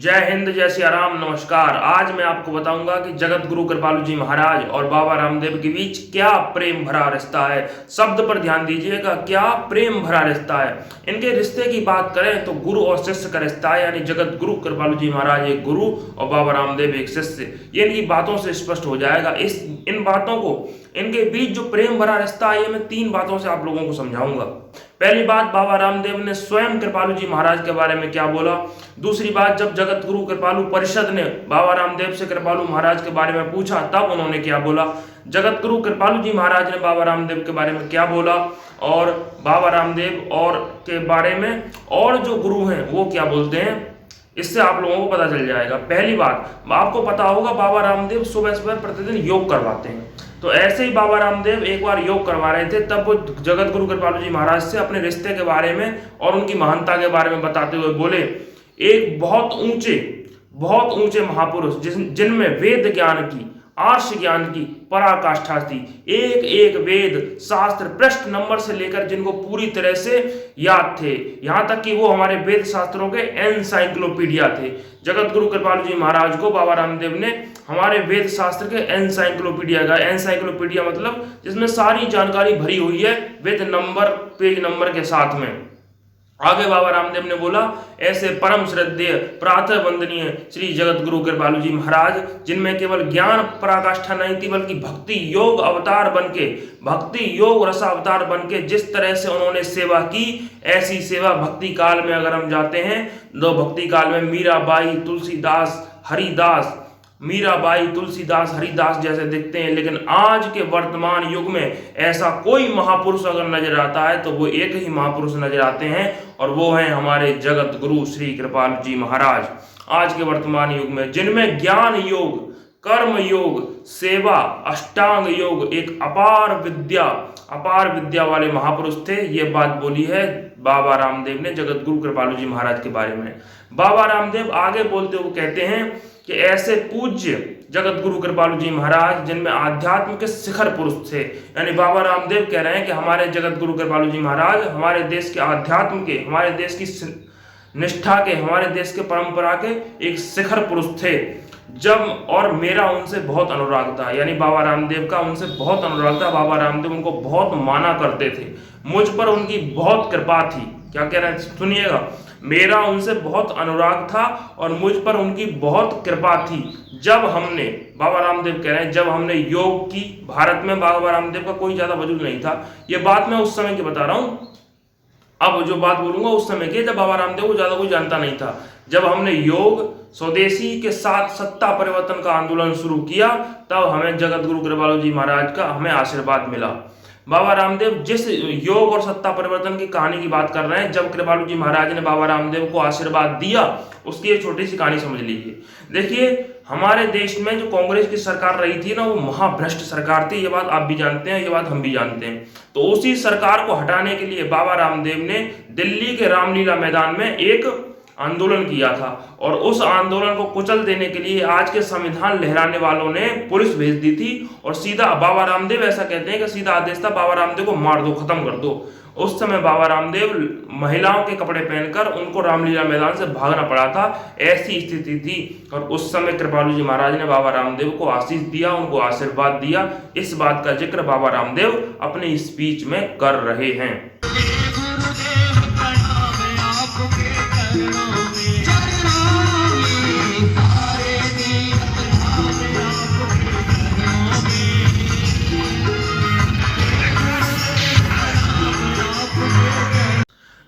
जय हिंद, जय सिया राम, नमस्कार। आज मैं आपको बताऊंगा कि जगत गुरु कृपालु जी महाराज और बाबा रामदेव के बीच क्या प्रेम भरा रिश्ता है। शब्द पर ध्यान दीजिएगा, क्या प्रेम भरा रिश्ता है। इनके रिश्ते की बात करें तो गुरु और शिष्य का रिश्ता है, यानी जगत गुरु कृपालु जी महाराज एक गुरु और बाबा रामदेव एक शिष्य। ये इनकी बातों से स्पष्ट हो जाएगा। इन बातों को, इनके बीच जो प्रेम भरा रिश्ता है, ये मैं 3 बातों से आप लोगों को समझाऊंगा। पहली बात, बाबा रामदेव ने स्वयं कृपालु जी महाराज के बारे में क्या बोला। दूसरी बात, जब जगत गुरु कृपालु परिषद ने बाबा रामदेव से कृपालु महाराज के बारे में पूछा तब उन्होंने क्या बोला। जगत गुरु कृपालु जी महाराज ने बाबा रामदेव के बारे में क्या बोला और बाबा रामदेव और के बारे में और जो गुरु हैं वो क्या बोलते हैं, इससे आप लोगों को पता चल जाएगा। पहली बात, आपको पता होगा बाबा रामदेव सुबह सुबह प्रतिदिन योग करवाते हैं। तो ऐसे ही बाबा रामदेव एक बार योग करवा रहे थे, तब वो जगत गुरु कृपालु जी महाराज से अपने रिश्ते के बारे में और उनकी महानता के बारे में बताते हुए बोले, एक बहुत ऊंचे महापुरुष जिनमें वेद ज्ञान की, आर्ष ज्ञान की पराकाष्ठा थी। एक एक वेद शास्त्र पृष्ठ नंबर से लेकर जिनको पूरी तरह से याद थे, यहां तक कि वो हमारे वेद शास्त्रों के एनसाइक्लोपीडिया थे। जगत गुरु कृपालु जी महाराज को बाबा रामदेव ने हमारे वेद शास्त्र के एनसाइक्लोपीडिया का, एनसाइक्लोपीडिया मतलब जिसमें सारी जानकारी भरी हुई है वेद नंबर, पेज नंबर के साथ में। आगे बाबा रामदेव ने बोला, ऐसे परम श्रद्धेय प्रातः वंदनीय श्री जगत गुरु कृपालु जी महाराज, जिनमें केवल ज्ञान पराकाष्ठा नहीं थी बल्कि भक्ति योग अवतार बनके, भक्ति योग रस अवतार बनके जिस तरह से उन्होंने सेवा की, ऐसी सेवा भक्ति काल में अगर हम जाते हैं तो भक्ति काल में मीराबाई, तुलसीदास, हरिदास, मीराबाई, तुलसीदास, हरिदास जैसे दिखते हैं। लेकिन आज के वर्तमान युग में ऐसा कोई महापुरुष अगर नजर आता है तो वो एक ही महापुरुष नजर आते हैं और वो हैं हमारे जगत गुरु श्री कृपालु जी महाराज। आज के वर्तमान युग में जिनमें ज्ञान योग, कर्म योग, सेवा, अष्टांग योग, एक अपार विद्या वाले महापुरुष थे। ये बात बोली है बाबा रामदेव ने जगत गुरु कृपालु जी महाराज के बारे में। बाबा रामदेव आगे बोलते हुए कहते हैं कि ऐसे पूज्य जगत गुरु कृपालु जी महाराज जिनमें आध्यात्म के शिखर पुरुष थे, यानी बाबा रामदेव कह रहे हैं कि हमारे जगत गुरु कृपालु जी महाराज हमारे देश के आध्यात्म के, हमारे देश की निष्ठा के, हमारे देश के परंपरा के एक शिखर पुरुष थे। और मेरा उनसे बहुत अनुराग था, यानी बाबा रामदेव का उनसे बहुत अनुराग था। बाबा रामदेव उनको बहुत माना करते थे, मुझ पर उनकी बहुत कृपा थी। क्या कह रहे हैं, सुनिएगा, मेरा उनसे बहुत अनुराग था और मुझ पर उनकी बहुत कृपा थी। जब हमने, बाबा रामदेव कह रहे हैं, जब हमने योग की, भारत में बाबा रामदेव का कोई ज्यादा वजूद नहीं था। ये बात मैं उस समय की बता रहा हूं, अब जो बात बोलूंगा उस समय की, जब बाबा रामदेव को ज्यादा कोई जानता नहीं था। जब हमने योग स्वदेशी के साथ सत्ता परिवर्तन का आंदोलन शुरू किया, तब हमें जगत गुरु कृपालु जी महाराज का हमें आशीर्वाद मिला। बाबा रामदेव जिस योग और सत्ता परिवर्तन की कहानी की बात कर रहे हैं, जब कृपालु जी महाराज ने बाबा रामदेव को आशीर्वाद दिया, उसकी एक छोटी सी कहानी समझ लीजिए। देखिए, हमारे देश में जो कांग्रेस की सरकार रही थी ना, वो महाभ्रष्ट सरकार थी। ये बात आप भी जानते हैं, ये बात हम भी जानते हैं। तो उसी सरकार को हटाने के लिए बाबा रामदेव ने दिल्ली के रामलीला मैदान में एक आंदोलन किया था और उस आंदोलन को कुचल देने के लिए आज के संविधान लहराने वालों ने पुलिस भेज दी थी और सीधा बाबा रामदेव, ऐसा कहते हैं कि सीधा आदेश था, बाबा रामदेव को मार दो, खत्म कर दो। उस समय बाबा रामदेव महिलाओं के कपड़े पहनकर उनको रामलीला मैदान से भागना पड़ा था, ऐसी स्थिति थी। और उस समय कृपालु जी महाराज ने बाबा रामदेव को आशीष दिया, उनको आशीर्वाद दिया। इस बात का जिक्र बाबा रामदेव अपने स्पीच में कर रहे हैं।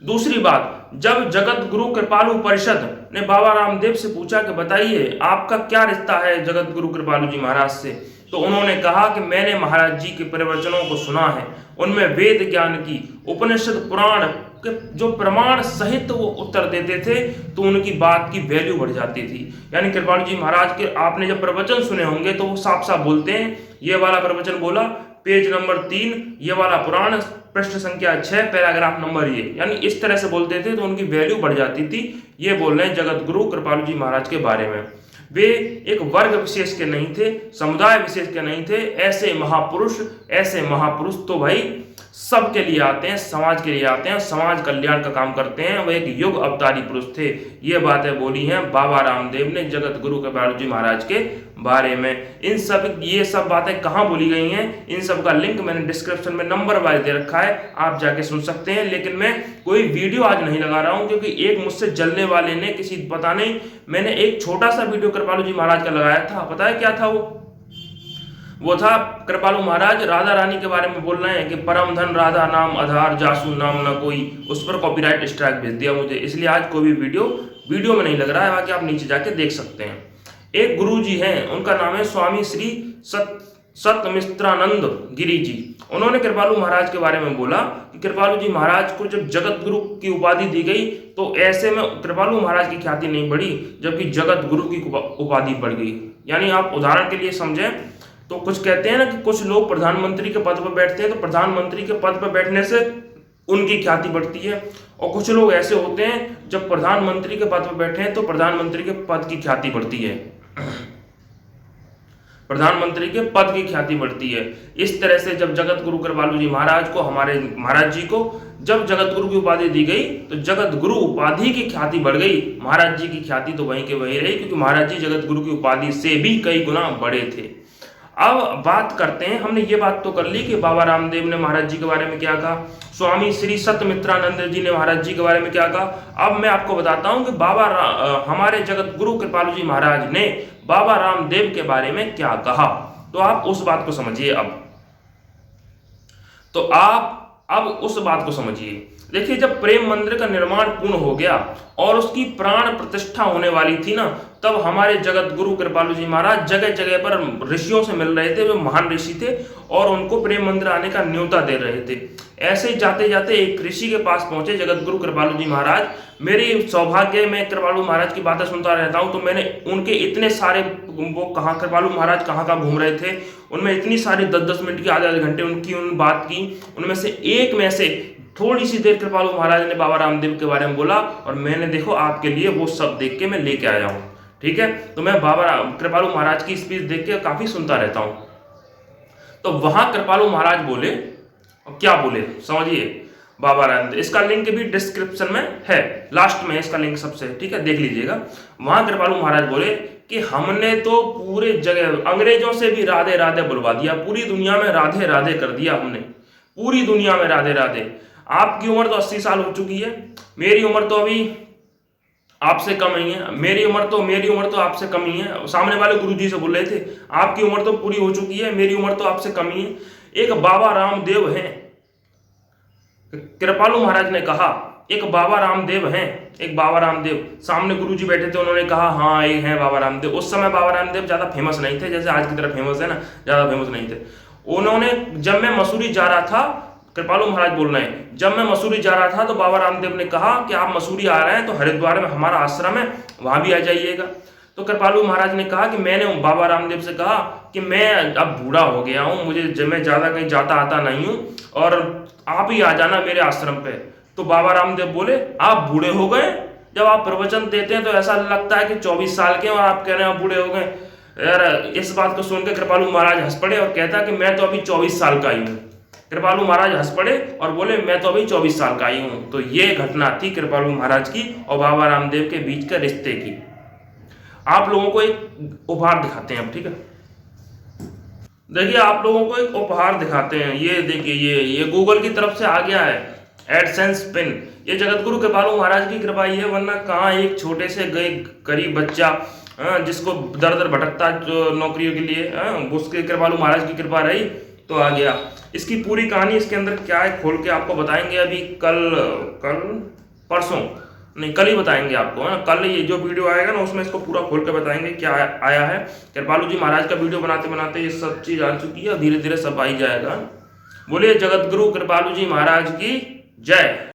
दूसरी बात, जब जगत गुरु कृपालु परिषद ने बाबा रामदेव से पूछा कि बताइए आपका क्या रिश्ता है जगत गुरु कृपालु जी महाराज से, तो उन्होंने कहा कि मैंने महाराज जी के प्रवचनों को सुना है, उनमें वेद ज्ञान की, उपनिषद पुराण के जो प्रमाण सहित वो उत्तर देते थे, तो उनकी बात की वैल्यू बढ़ जाती थी। यानी कृपालु जी महाराज के आपने जब प्रवचन सुने होंगे तो वो साफ साफ बोलते हैं, ये वाला प्रवचन बोला पेज नंबर 3, ये वाला पुराण पृष्ठ संख्या 6, पैराग्राफ नंबर ये, यानी इस तरह से बोलते थे तो उनकी वैल्यू बढ़ जाती थी। ये बोल रहे हैं जगत गुरु कृपालु जी महाराज के बारे में। वे एक वर्ग विशेष के नहीं थे, समुदाय विशेष के नहीं थे। ऐसे महापुरुष तो भाई सबके लिए आते हैं, समाज के लिए आते हैं, समाज कल्याण का काम करते हैं। वह एक युग अवतारी पुरुष थे। ये बातें बोली हैं बाबा रामदेव ने जगत गुरु कृपालु जी महाराज के बारे में। ये सब बातें कहाँ बोली गई हैं, इन सब का लिंक मैंने डिस्क्रिप्शन में नंबर वाइज दे रखा है, आप जाके सुन सकते हैं। लेकिन मैं कोई वीडियो आज नहीं लगा रहा हूं, क्योंकि एक मुझसे जलने वाले ने पता नहीं, मैंने एक छोटा सा वीडियो कृपालु जी महाराज का लगाया था। पता है क्या था वो था कृपालु महाराज राधा रानी के बारे में बोल रहे हैं कि परम धन राधा नाम आधार जासू नाम न कोई। उस पर कॉपीराइट स्ट्राइक भेज दिया मुझे, इसलिए आज कोई भी वीडियो में नहीं लग रहा है। बाकी आप नीचे जाके देख सकते हैं। एक गुरु जी हैं, उनका नाम है स्वामी श्री सतमित्रानंद गिरी जी। उन्होंने कृपालु महाराज के बारे में बोला कि कृपालु जी महाराज को जब जगत गुरु की उपाधि दी गई तो ऐसे में कृपालु महाराज की ख्याति नहीं बढ़ी, जबकि जगत गुरु की उपाधि बढ़ गई। यानी आप उदाहरण के लिए समझें तो कुछ कहते हैं ना कि कुछ लोग प्रधानमंत्री के पद पर बैठते हैं तो प्रधानमंत्री के पद पर बैठने से उनकी ख्याति बढ़ती है, और कुछ लोग ऐसे होते हैं जब प्रधानमंत्री के पद पर बैठे हैं तो प्रधानमंत्री के पद की ख्याति बढ़ती है, प्रधानमंत्री के पद की ख्याति बढ़ती है। इस तरह से जब जगत गुरु कृपालु जी महाराज को, हमारे महाराज जी को जब जगत गुरु की उपाधि दी गई तो जगत गुरु उपाधि की ख्याति बढ़ गई, महाराज जी की ख्याति तो वहीं के वहीं रही, क्योंकि महाराज जी जगत गुरु की उपाधि से भी कई गुना बड़े थे। अब बात करते हैं, हमने ये बात तो कर ली कि बाबा रामदेव ने महाराज जी के बारे में क्या कहा, स्वामी श्री सतमित्रानंद जी ने महाराज जी के बारे में क्या कहा। अब मैं आपको बताता हूं कि हमारे जगत गुरु कृपालु जी महाराज ने बाबा रामदेव के बारे में क्या कहा, तो आप उस बात को समझिए। अब उस बात को समझिए। देखिए, जब प्रेम मंदिर का निर्माण पूर्ण हो गया और उसकी प्राण प्रतिष्ठा होने वाली थी ना, तब हमारे जगत गुरु कृपालु जी महाराज जगह जगह पर ऋषियों से मिल रहे थे, जो महान ऋषि थे, और उनको प्रेम मंदिर आने का न्योता दे रहे थे। ऐसे ही जाते जाते एक ऋषि के पास पहुंचे जगत गुरु कृपालु जी महाराज। मेरी सौभाग्य, मैं कृपालु महाराज की बातें सुनता रहता हूं, तो मैंने उनके इतने सारे, वो कहाँ कृपालु महाराज कहाँ घूम रहे थे, उनमें इतनी सारी 10-10 मिनट की, आधे घंटे उनकी बात की। उनमें से एक में से थोड़ी सी देर कृपालु महाराज ने बाबा रामदेव के बारे में बोला, और मैंने देखो आपके लिए वो सब देख के मैं लेके आया हूँ। ठीक है, तो मैं कृपालु महाराज की स्पीच देख के काफी सुनता रहता हूँ। तो वहां कृपालु महाराज बोले, और क्या बोले समझिए बाबा रामदेव। इसका लिंक भी डिस्क्रिप्शन में है, लास्ट में इसका लिंक सबसे, ठीक है, देख लीजिएगा। वहां कृपालु महाराज बोले कि हमने तो पूरे जगह अंग्रेजों से भी राधे राधे बुलवा दिया, पूरी दुनिया में राधे राधे कर दिया हमने, पूरी दुनिया में राधे राधे। आपकी उम्र तो 80 साल हो चुकी है, मेरी उम्र तो अभी आपसे कम ही है, मेरी उम्र तो आपसे कम ही है। सामने वाले गुरुजी से बोल रहे थे, आपकी उम्र तो पूरी हो चुकी है, मेरी उम्र तो आपसे कम ही है। एक बाबा रामदेव हैं, कृपालु महाराज ने कहा, एक बाबा रामदेव हैं, एक बाबा रामदेव। सामने गुरुजी बैठे थे, उन्होंने कहा हाँ एक है बाबा रामदेव। उस समय बाबा रामदेव ज्यादा फेमस नहीं थे, जैसे आज की तरह फेमस है ना, ज्यादा फेमस नहीं थे। उन्होंने, जब मैं मसूरी जा रहा था, कृपालु महाराज बोल रहे हैं, जब मैं मसूरी जा रहा था तो बाबा रामदेव ने कहा कि आप मसूरी आ रहे हैं तो हरिद्वार में हमारा आश्रम है, वहां भी आ जाइएगा। तो कृपालु महाराज ने कहा कि मैंने बाबा रामदेव से कहा कि मैं अब बूढ़ा हो गया हूँ, मैं ज्यादा कहीं जाता आता नहीं हूँ, और आप ही आ जाना मेरे आश्रम पे। तो बाबा रामदेव बोले, आप बूढ़े हो गए? जब आप प्रवचन देते हैं तो ऐसा लगता है कि 24 साल के, और आप कह रहे हैं आप बूढ़े हो गए। यार, इस बात को सुनकर कृपालु महाराज हंस पड़े और कहता कि मैं तो अभी 24 साल का ही हूँ। कृपालु महाराज हंस पड़े और बोले, मैं तो अभी 24 साल का ही हूं। तो ये घटना थी कृपालु महाराज की और बाबा रामदेव के बीच के रिश्ते की। आप लोगों को एक उपहार दिखाते हैं अब, ठीक है, देखिए आप लोगों को एक उपहार दिखाते हैं। ये देखिए, ये गूगल की तरफ से आ गया है, एडसेंस पिन। ये जगत गुरु कृपालु महाराज की कृपा ही है, वरना कहाँ एक छोटे से गरीब बच्चा जिसको दर दर भटकता नौकरियों के लिए, उसके कृपालु महाराज की कृपा रही तो आ गया। इसकी पूरी कहानी इसके अंदर क्या है खोल के आपको बताएंगे, अभी परसों नहीं, कल ही बताएंगे आपको, है ना। कल ये जो वीडियो आएगा ना उसमें इसको पूरा खोल के बताएंगे क्या आया है। कृपालु जी महाराज का वीडियो बनाते बनाते ये सब चीज आ चुकी है, धीरे धीरे सब आ ही जाएगा। बोलिए जगत गुरु कृपालु जी महाराज की जय।